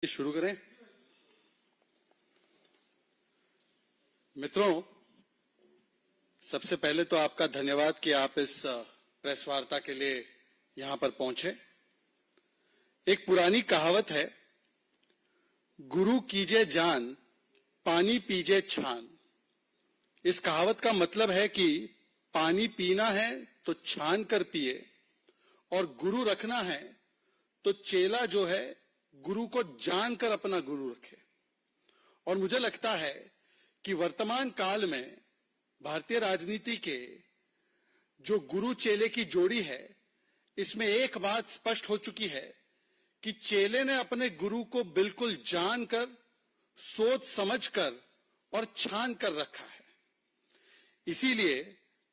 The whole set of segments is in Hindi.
शुरू करें। मित्रों, सबसे पहले तो आपका धन्यवाद कि आप इस प्रेस वार्ता के लिए यहां पर पहुंचे। एक पुरानी कहावत है, गुरु कीजे जान, पानी पीजे छान। इस कहावत का मतलब है कि पानी पीना है तो छान कर पिए, और गुरु रखना है तो चेला जो है गुरु को जानकर अपना गुरु रखे। और मुझे लगता है कि वर्तमान काल में भारतीय राजनीति के जो गुरु चेले की जोड़ी है, इसमें एक बात स्पष्ट हो चुकी है कि चेले ने अपने गुरु को बिल्कुल जानकर, सोच समझकर और छान कर रखा है। इसीलिए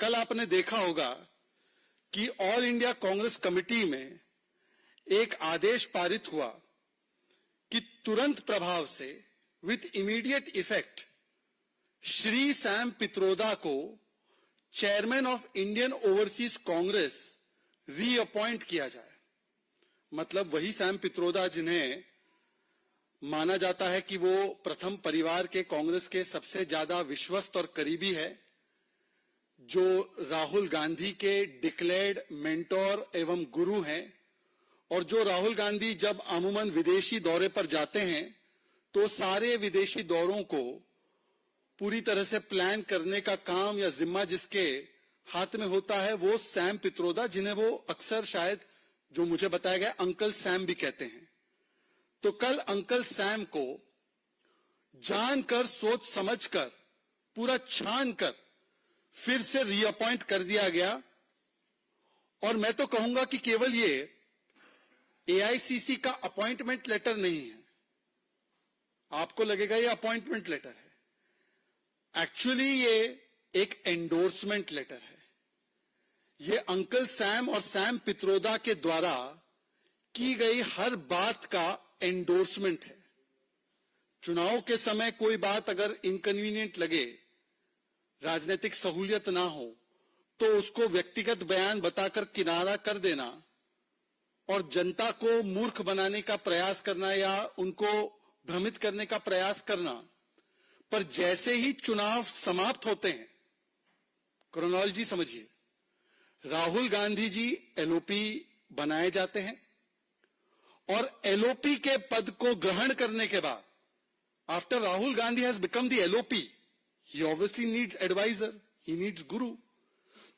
कल आपने देखा होगा कि ऑल इंडिया कांग्रेस कमेटी में एक आदेश पारित हुआ कि तुरंत प्रभाव से, with immediate effect, Shri Sam Pitroda को chairman of Indian overseas Congress reappoint किया जाए। मतलब वही सैम पित्रोदा जिन्हें माना जाता है कि वो प्रथम परिवार के कांग्रेस के सबसे ज्यादा विश्वस्त और करीबी है, जो राहुल गांधी के डिक्लेयर्ड मेंटोर एवं गुरु हैं, और जो राहुल गांधी जब अमूमन विदेशी दौरे पर जाते हैं तो सारे विदेशी दौरों को पूरी तरह से प्लान करने का काम या जिम्मा जिसके हाथ में होता है वो सैम पित्रोदा, जिन्हें वो अक्सर शायद, जो मुझे बताया गया, अंकल सैम भी कहते हैं। तो कल अंकल सैम को जानकर, सोच समझकर, पूरा छान कर फिर से रीअपॉइंट कर दिया गया। और मैं तो कहूंगा कि केवल ये एआईसीसी का अपॉइंटमेंट लेटर नहीं है। आपको लगेगा ये अपॉइंटमेंट लेटर है, एक्चुअली ये एक एंडोर्समेंट लेटर है। ये अंकल सैम और सैम पित्रोदा के द्वारा की गई हर बात का एंडोर्समेंट है। चुनाव के समय कोई बात अगर इनकन्वीनियंट लगे, राजनीतिक सहूलियत ना हो, तो उसको व्यक्तिगत बयान बताकर किनारा कर देना और जनता को मूर्ख बनाने का प्रयास करना या उनको भ्रमित करने का प्रयास करना। पर जैसे ही चुनाव समाप्त होते हैं, क्रोनोलॉजी समझिए, राहुल गांधी जी एलओपी बनाए जाते हैं और एलओपी के पद को ग्रहण करने के बाद, after Rahul Gandhi has become the LOP, he obviously needs advisor, he needs guru.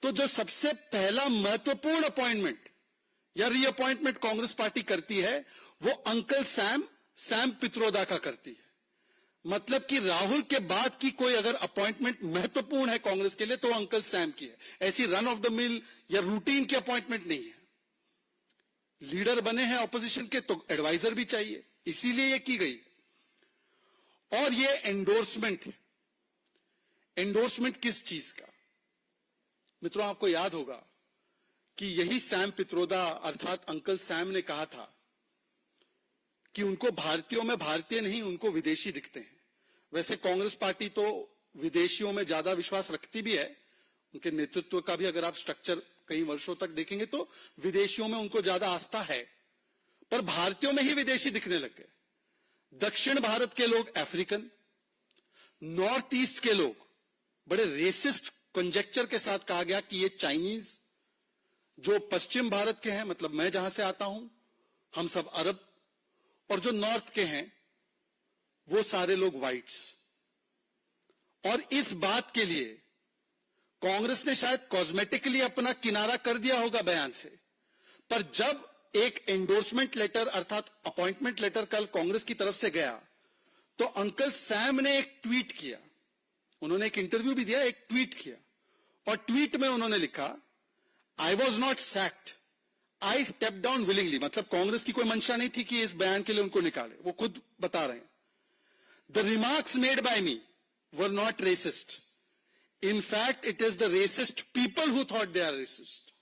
तो जो सबसे पहला महत्वपूर्ण अपॉइंटमेंट या रीअपॉइंटमेंट कांग्रेस पार्टी करती है, वो अंकल सैम पित्रोदा का करती है। मतलब कि राहुल के बाद की कोई अगर अपॉइंटमेंट महत्वपूर्ण है कांग्रेस के लिए तो अंकल सैम की है। ऐसी रन ऑफ द मिल या रूटीन की अपॉइंटमेंट नहीं है। लीडर बने हैं ऑपोजिशन के तो एडवाइजर भी चाहिए, इसीलिए ये की गई। और ये एंडोर्समेंट है। एंडोर्समेंट किस चीज का? मित्रों, आपको याद होगा कि यही सैम पित्रोदा अर्थात अंकल सैम ने कहा था कि उनको भारतीयों में भारतीय नहीं, उनको विदेशी दिखते हैं। वैसे कांग्रेस पार्टी तो विदेशियों में ज्यादा विश्वास रखती भी है, उनके नेतृत्व का भी अगर आप स्ट्रक्चर कई वर्षों तक देखेंगे तो विदेशियों में उनको ज्यादा आस्था है, पर भारतीयों में ही विदेशी दिखने लग गए। दक्षिण भारत के लोग अफ्रीकन, नॉर्थ ईस्ट के लोग बड़े रेसिस्ट कंजेक्चर के साथ कहा गया कि ये चाइनीज, जो पश्चिम भारत के हैं, मतलब मैं जहां से आता हूं, हम सब अरब, और जो नॉर्थ के हैं वो सारे लोग व्हाइट्स। और इस बात के लिए कांग्रेस ने शायद कॉस्मेटिकली अपना किनारा कर दिया होगा बयान से, पर जब एक एंडोर्समेंट लेटर अर्थात अपॉइंटमेंट लेटर कल कांग्रेस की तरफ से गया तो अंकल सैम ने एक ट्वीट किया। उन्होंने एक इंटरव्यू भी दिया, एक ट्वीट किया, और ट्वीट में उन्होंने लिखा, I was not sacked, I stepped down willingly। मतलब कांग्रेस की कोई मंशा नहीं थी कि इस बयान के लिए उनको निकाले, वो खुद बता रहे हैं। The remarks made by me were not racist. In fact, it is the racist people who thought they are racist।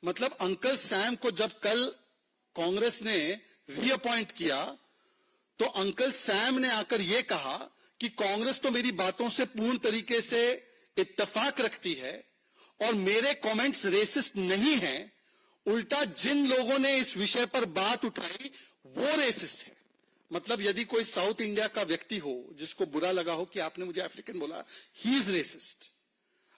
मतलब अंकल सैम को जब कल कांग्रेस ने रीअपॉइंट किया तो अंकल सैम ने आकर यह कहा कि कांग्रेस तो मेरी बातों से पूर्ण तरीके से इत्तेफाक रखती है और मेरे कमेंट्स रेसिस्ट नहीं हैं, उल्टा जिन लोगों ने इस विषय पर बात उठाई वो रेसिस्ट है। मतलब यदि कोई साउथ इंडिया का व्यक्ति हो जिसको बुरा लगा हो कि आपने मुझे अफ्रीकन बोला, ही इज रेसिस्ट।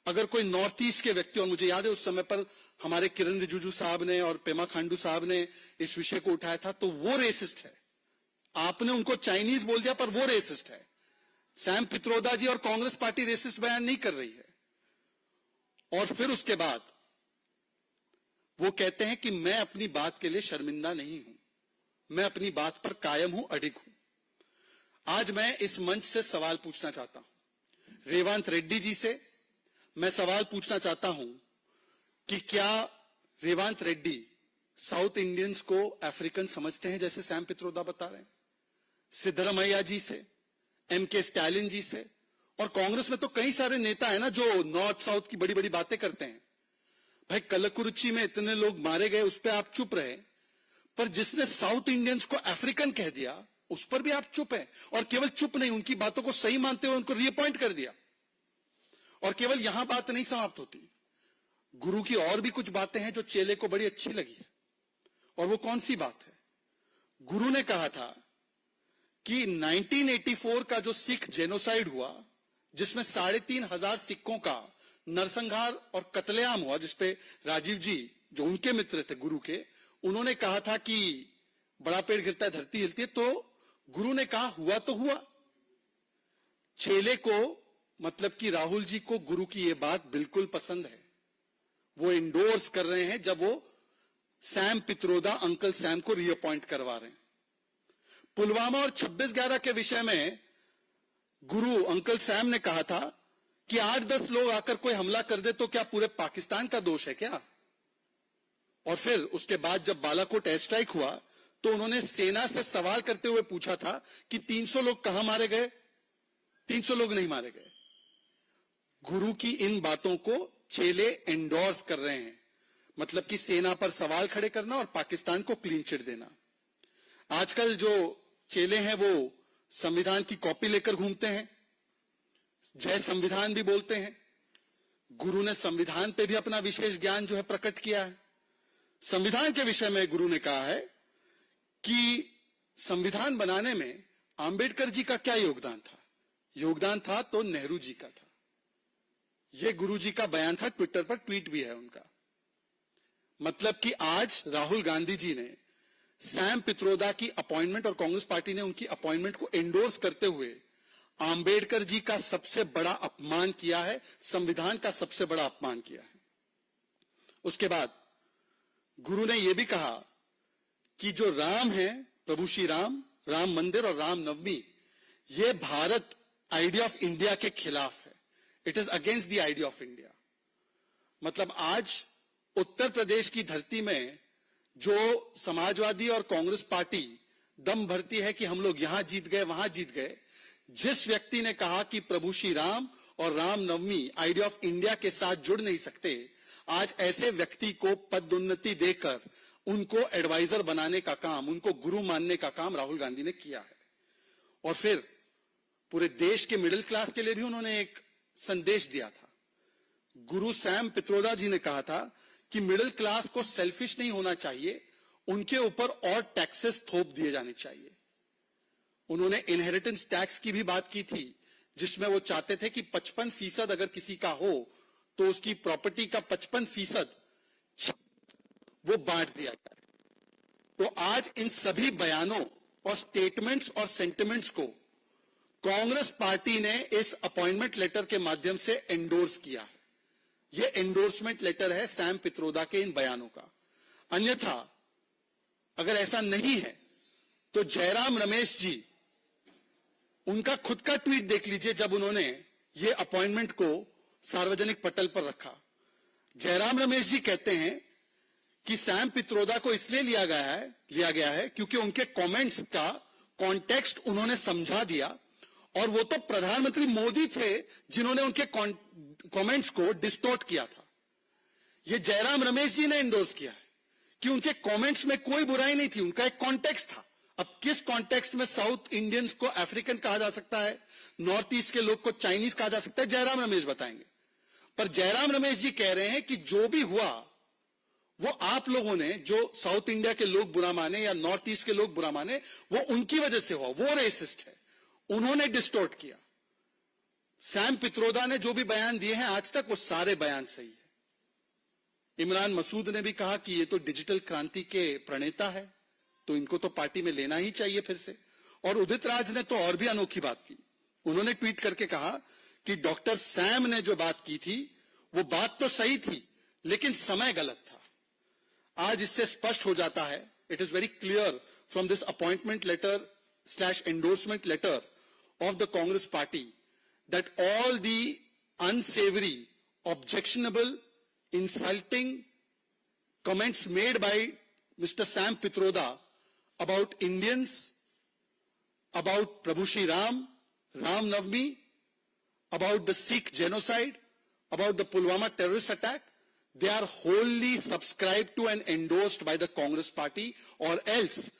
अगर कोई नॉर्थ ईस्ट के व्यक्ति, और मुझे याद है उस समय पर हमारे किरण रिजिजू साहब ने और पेमा खांडू साहब ने इस विषय को उठाया था, तो वो रेसिस्ट है। आपने उनको चाइनीज बोल दिया पर वो रेसिस्ट है। सैम पित्रोदा जी और कांग्रेस पार्टी रेसिस्ट बयान नहीं कर रही है। और फिर उसके बाद वो कहते हैं कि मैं अपनी बात के लिए शर्मिंदा नहीं हूं, मैं अपनी बात पर कायम हूं, अडिग हूं। आज मैं इस मंच से सवाल पूछना चाहता हूं, रेवंत रेड्डी जी से मैं सवाल पूछना चाहता हूं कि क्या रेवंत रेड्डी साउथ इंडियंस को अफ्रीकन समझते हैं जैसे सैम पित्रोदा बता रहे हैं? सिद्धरमैया जी से, एमके स्टालिन जी से, और कांग्रेस में तो कई सारे नेता है ना जो नॉर्थ साउथ की बड़ी बड़ी बातें करते हैं। भाई कलकुरुची में इतने लोग मारे गए, उस पर आप चुप रहे, पर जिसने साउथ इंडियंस को अफ्रीकन कह दिया उस पर भी आप चुप हैं। और केवल चुप नहीं, उनकी बातों को सही मानते हुए उनको रीअपॉइंट कर दिया। और केवल यहां बात नहीं समाप्त होती, गुरु की और भी कुछ बातें हैं जो चेले को बड़ी अच्छी लगी है। और वो कौन सी बात है? गुरु ने कहा था कि 1984 का जो सिख जेनोसाइड हुआ, जिसमें 3,500 सिखों का नरसंहार और कत्लेआम हुआ, जिसपे राजीव जी जो उनके मित्र थे गुरु के, उन्होंने कहा था कि बड़ा पेड़ गिरता है धरती हिलती है। तो गुरु ने कहा हुआ तो हुआ। चेले को, मतलब कि राहुल जी को, गुरु की यह बात बिल्कुल पसंद है। वो इंडोर्स कर रहे हैं जब वो सैम पित्रोदा, अंकल सैम को रीअपॉइंट करवा रहे हैं। पुलवामा और 26/11 के विषय में गुरु अंकल सैम ने कहा था कि 8-10 लोग आकर कोई हमला कर दे तो क्या पूरे पाकिस्तान का दोष है क्या? और फिर उसके बाद जब बालाकोट एयर स्ट्राइक हुआ तो उन्होंने सेना से सवाल करते हुए पूछा था कि 300 लोग कहां मारे गए? 300 लोग नहीं मारे गए। गुरु की इन बातों को चेले एंडोर्स कर रहे हैं, मतलब कि सेना पर सवाल खड़े करना और पाकिस्तान को क्लीन चिट देना। आजकल जो चेले हैं वो संविधान की कॉपी लेकर घूमते हैं, जय संविधान भी बोलते हैं। गुरु ने संविधान पे भी अपना विशेष ज्ञान जो है प्रकट किया है। संविधान के विषय में गुरु ने कहा है कि संविधान बनाने में आंबेडकर जी का क्या योगदान था? योगदान था तो नेहरू जी का था। यह गुरु जी का बयान था, ट्विटर पर ट्वीट भी है उनका। मतलब कि आज राहुल गांधी जी ने सैम पित्रोदा की अपॉइंटमेंट और कांग्रेस पार्टी ने उनकी अपॉइंटमेंट को एंडोर्स करते हुए आंबेडकर जी का सबसे बड़ा अपमान किया है, संविधान का सबसे बड़ा अपमान किया है। उसके बाद गुरु ने यह भी कहा कि जो राम है, प्रभु श्री राम, राम मंदिर और राम नवमी, यह भारत आइडिया ऑफ इंडिया के खिलाफ है। It is against the idea of India. मतलब आज उत्तर प्रदेश की धरती में जो समाजवादी और कांग्रेस पार्टी दम भरती है कि हम लोग यहां जीत गए, वहां जीत गए, जिस व्यक्ति ने कहा कि प्रभु श्री राम और रामनवमी आइडिया ऑफ इंडिया के साथ जुड़ नहीं सकते, आज ऐसे व्यक्ति को पदोन्नति देकर उनको एडवाइजर बनाने का काम, उनको गुरु मानने का काम राहुल गांधी ने किया है। और फिर पूरे देश के मिडिल क्लास के लिए भी उन्होंने एक संदेश दिया था। गुरु सैम पित्रोदा जी ने कहा था कि मिडिल क्लास को सेल्फिश नहीं होना चाहिए, उनके ऊपर और टैक्सेस थोप दिए जाने चाहिए। उन्होंने इनहेरिटेंस टैक्स की भी बात की थी, जिसमें वो चाहते थे कि 55% अगर किसी का हो तो उसकी प्रॉपर्टी का 55% वो बांट दिया जाए। तो आज इन सभी बयानों और स्टेटमेंट्स और सेंटिमेंट्स को कांग्रेस पार्टी ने इस अपॉइंटमेंट लेटर के माध्यम से एंडोर्स किया है। यह एंडोर्समेंट लेटर है सैम पित्रोदा के इन बयानों का। अन्यथा अगर ऐसा नहीं है तो जयराम रमेश जी, उनका खुद का ट्वीट देख लीजिए जब उन्होंने ये अपॉइंटमेंट को सार्वजनिक पटल पर रखा। जयराम रमेश जी कहते हैं कि सैम पित्रोदा को इसलिए लिया गया है क्योंकि उनके कमेंट्स का कॉन्टेक्स्ट उन्होंने समझा दिया, और वो तो प्रधानमंत्री मोदी थे जिन्होंने उनके कमेंट्स को डिस्टोर्ट किया था। ये जयराम रमेश जी ने एंडोर्स किया है कि उनके कमेंट्स में कोई बुराई नहीं थी, उनका एक कॉन्टेक्स्ट था। अब किस कॉन्टेक्स्ट में साउथ इंडियंस को अफ्रीकन कहा जा सकता है, नॉर्थ ईस्ट के लोग को चाइनीज कहा जा सकता है, जयराम रमेश बताएंगे। पर जयराम रमेश जी कह रहे हैं कि जो भी हुआ वो आप लोगों ने, जो साउथ इंडिया के लोग बुरा माने या नॉर्थ ईस्ट के लोग बुरा माने, वो उनकी वजह से हुआ। वो रेसिस्ट है, उन्होंने डिस्टोर्ट किया। सैम पित्रोदा ने जो भी बयान दिए हैं आज तक, वो सारे बयान सही है। इमरान मसूद ने भी कहा कि ये तो डिजिटल क्रांति के प्रणेता है, तो इनको तो पार्टी में लेना ही चाहिए फिर से। और उदित राज ने तो और भी अनोखी बात की। उन्होंने ट्वीट करके कहा कि डॉक्टर सैम ने जो बात की थी वो बात तो सही थी, लेकिन समय गलत था। आज इससे स्पष्ट हो जाता है, it is very clear from this appointment letter / endorsement letter of the Congress party that all the unsavory, objectionable, insulting comments made by Mr. Sam Pitroda about Indians, about Prabhu Shri Ram, Ram Navami, about the Sikh genocide, about the Pulwama terrorist attack, they are wholly subscribed to and endorsed by the Congress party, or else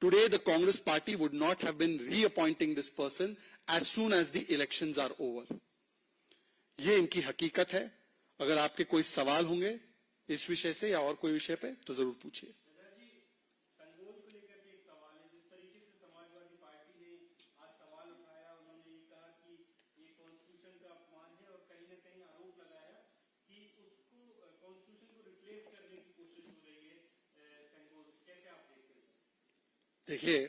today the Congress party would not have been reappointing this person as soon as the elections are over. ये इनकी हकीकत है। अगर आपके कोई सवाल होंगे इस विषय से या और कोई विषय पे तो जरूर पूछिए। संगोल को लेकर के एक सवाल है। जिस तरीके से समाजवादी पार्टी ने आज सवाल उठाया, उन्होंने ये कहा कि ये कॉन्स्टिट्यूशन का अपमान है और कहीं ना कहीं आरोप लगाया कि उसको कॉन्स्टिट्यूशन को रिप्लेस करने की कोशिश हो रही है संगोल से। कैसे आप देखते हैं? देखिए,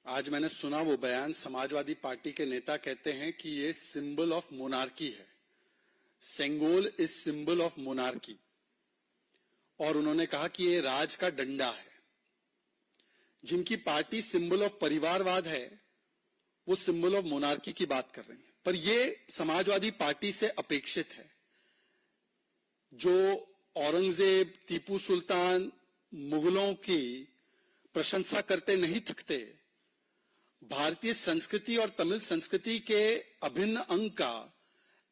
आज मैंने सुना वो बयान, समाजवादी पार्टी के नेता कहते हैं कि ये सिंबल ऑफ मोनार्की है। Sengol is symbol of monarchy. और उन्होंने कहा कि ये राज का डंडा है। जिनकी पार्टी सिंबल ऑफ परिवारवाद है, वो सिंबल ऑफ मोनार्की की बात कर रही है। पर ये समाजवादी पार्टी से अपेक्षित है। जो औरंगजेब, टीपू सुल्तान, मुगलों की प्रशंसा करते नहीं थकते, भारतीय संस्कृति और तमिल संस्कृति के अभिन्न अंग का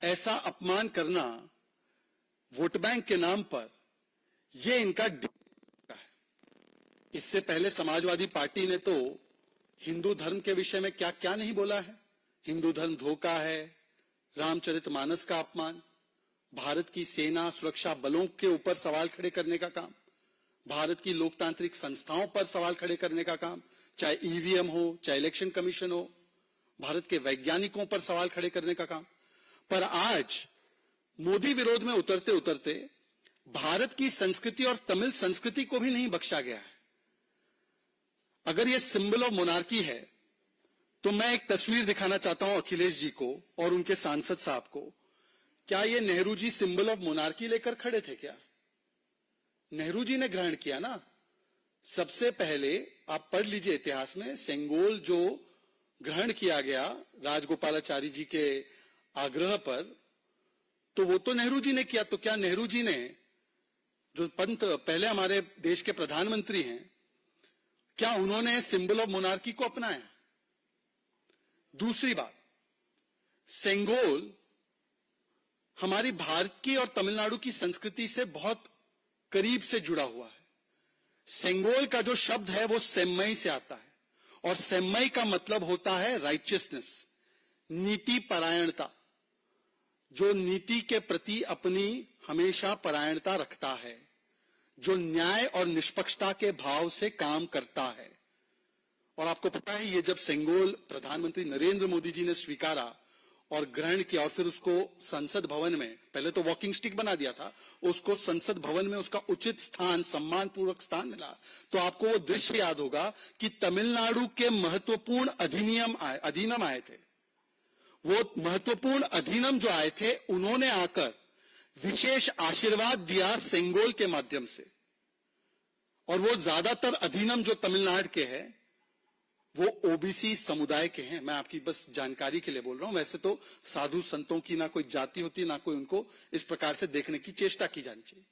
ऐसा अपमान करना वोट बैंक के नाम पर, यह इनका है। इससे पहले समाजवादी पार्टी ने तो हिंदू धर्म के विषय में क्या क्या नहीं बोला है। हिंदू धर्म धोखा है, रामचरितमानस का अपमान, भारत की सेना सुरक्षा बलों के ऊपर सवाल खड़े करने का काम, भारत की लोकतांत्रिक संस्थाओं पर सवाल खड़े करने का काम, चाहे ईवीएम हो, चाहे इलेक्शन कमीशन हो, भारत के वैज्ञानिकों पर सवाल खड़े करने का काम। पर आज मोदी विरोध में उतरते उतरते भारत की संस्कृति और तमिल संस्कृति को भी नहीं बख्शा गया है। अगर यह सिंबल ऑफ मोनार्की है तो मैं एक तस्वीर दिखाना चाहता हूं अखिलेश जी को और उनके सांसद साहब को। क्या ये Nehru ji symbol of monarchy लेकर खड़े थे क्या? नेहरू जी ने ग्रहण किया ना। सबसे पहले आप पढ़ लीजिए इतिहास में, सेंगोल जो ग्रहण किया गया राजगोपालाचारी जी के आग्रह पर, तो वो तो नेहरू जी ने किया। तो क्या नेहरू जी ने, जो पंत पहले हमारे देश के प्रधानमंत्री हैं, क्या उन्होंने सिंबल ऑफ मोनार्की को अपनाया? दूसरी बात, सेंगोल हमारी भारत की और तमिलनाडु की संस्कृति से बहुत करीब से जुड़ा हुआ है। सेंगोल का जो शब्द है वो सेम्मई से आता है, और सेम्मई का मतलब होता है राइचियसनेस, नीति परायणता। जो नीति के प्रति अपनी हमेशा परायणता रखता है, जो न्याय और निष्पक्षता के भाव से काम करता है। और आपको पता है, ये जब सेंगोल प्रधानमंत्री नरेंद्र मोदी जी ने स्वीकारा और ग्रहण किया, और फिर उसको संसद भवन में, पहले तो वॉकिंग स्टिक बना दिया था, उसको संसद भवन में उसका उचित स्थान, सम्मानपूर्वक स्थान मिला, तो आपको वो दृश्य याद होगा कि तमिलनाडु के महत्वपूर्ण अधिनियम आए थे। वो महत्वपूर्ण अधिनियम जो आए थे, उन्होंने आकर विशेष आशीर्वाद दिया सेंगोल के माध्यम से। और वो ज्यादातर अधिनियम जो तमिलनाडु के हैं वो ओबीसी समुदाय के हैं। मैं आपकी बस जानकारी के लिए बोल रहा हूं। वैसे तो साधु संतों की ना कोई जाति होती, ना कोई उनको इस प्रकार से देखने की चेष्टा की जानी चाहिए।